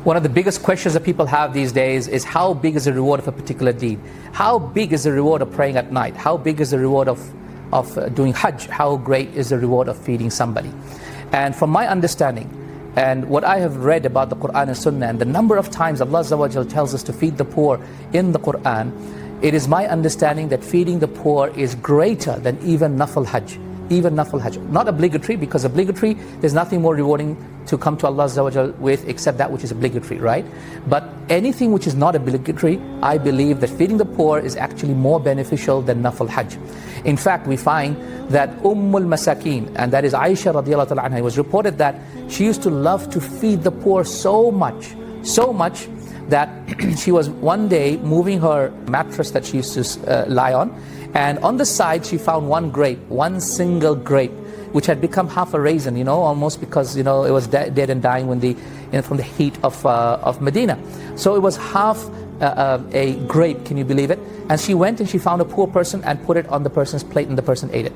One of the biggest questions that people have these days is how big is the reward of a particular deed? How big is the reward of praying at night? How big is the reward of doing Hajj? How great is the reward of feeding somebody? And from my understanding, and what I have read about the Quran and Sunnah, and the number of times Allah Azza wa Jal tells us to feed the poor in the Quran, it is my understanding that feeding the poor is greater than even Nafal Hajj. Even Nafal Hajj. Not obligatory, because obligatory, there's nothing more rewarding to come to Allah Azza wa Jal with except that which is obligatory, right? But anything which is not obligatory, I believe that feeding the poor is actually more beneficial than Nafal Hajj. In fact, we find that Ummul Masakin, and that is Aisha radiallahu ta'ala anha, it was reported that she used to love to feed the poor so much that she was one day moving her mattress that she used to lie on, and on the side she found one grape, one single grape, which had become half a raisin, almost, because it was dead and dying when from the heat of Medina. So it was half a grape, can you believe it? And she went and she found a poor person and put it on the person's plate, and the person ate it.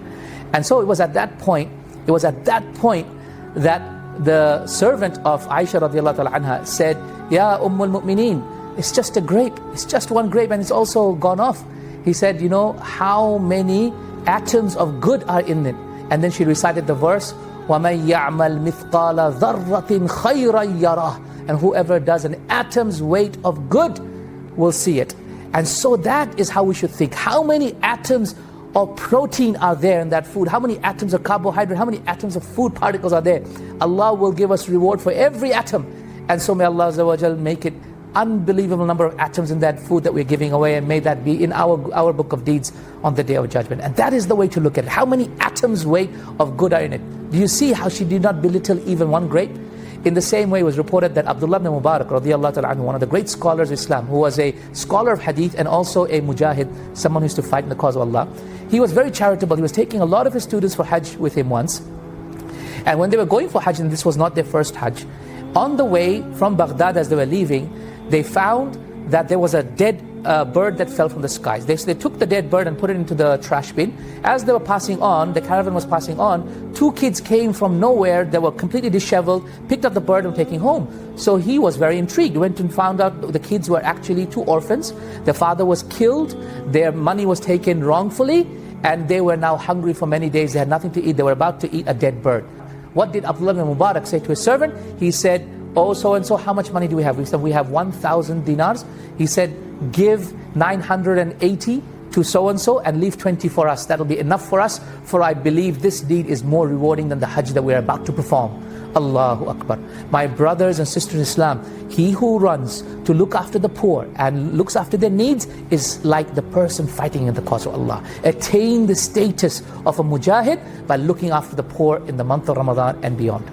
And so it was at that point that the servant of Aisha radiallahu ta'ala anha said, Ya Ummul Mu'mineen, it's just a grape, it's just one grape, and it's also gone off. He said, how many atoms of good are in it? And then she recited the verse, وَمَنْ يَعْمَلْ مِثْقَالَ ذَرَّةٍ خَيْرًا يَرَهُ. And whoever does an atom's weight of good will see it. And so that is how we should think. How many atoms of protein are there in that food? How many atoms of carbohydrate? How many atoms of food particles are there? Allah will give us reward for every atom. And so may Allah Azza wa Jal make it unbelievable number of atoms in that food that we're giving away, and may that be in our book of deeds on the Day of Judgment. And that is the way to look at it. How many atoms weight of good are in it? Do you see how she did not belittle even one grape? In the same way, it was reported that Abdullah ibn Mubarak radiallahu ta'ala anhu, one of the great scholars of Islam, who was a scholar of hadith and also a mujahid, someone who used to fight in the cause of Allah, he was very charitable. He was taking a lot of his students for Hajj with him once. And when they were going for Hajj, and this was not their first Hajj, on the way from Baghdad as they were leaving, they found that there was a dead bird that fell from the skies. They took the dead bird and put it into the trash bin. As they were passing on, the caravan was passing on, two kids came from nowhere, they were completely disheveled, picked up the bird and taking home. So he was very intrigued, went and found out the kids were actually two orphans. Their father was killed, their money was taken wrongfully, and they were now hungry for many days. They had nothing to eat, they were about to eat a dead bird. What did Abdullah ibn Mubarak say to his servant? He said, oh, so and so, how much money do we have? We said, we have 1,000 dinars. He said, give 980 to so and so and leave 20 for us. That'll be enough for us, for I believe this deed is more rewarding than the Hajj that we're about to perform. Allahu Akbar. My brothers and sisters in Islam, he who runs to look after the poor and looks after their needs is like the person fighting in the cause of Allah. Attain the status of a mujahid by looking after the poor in the month of Ramadan and beyond.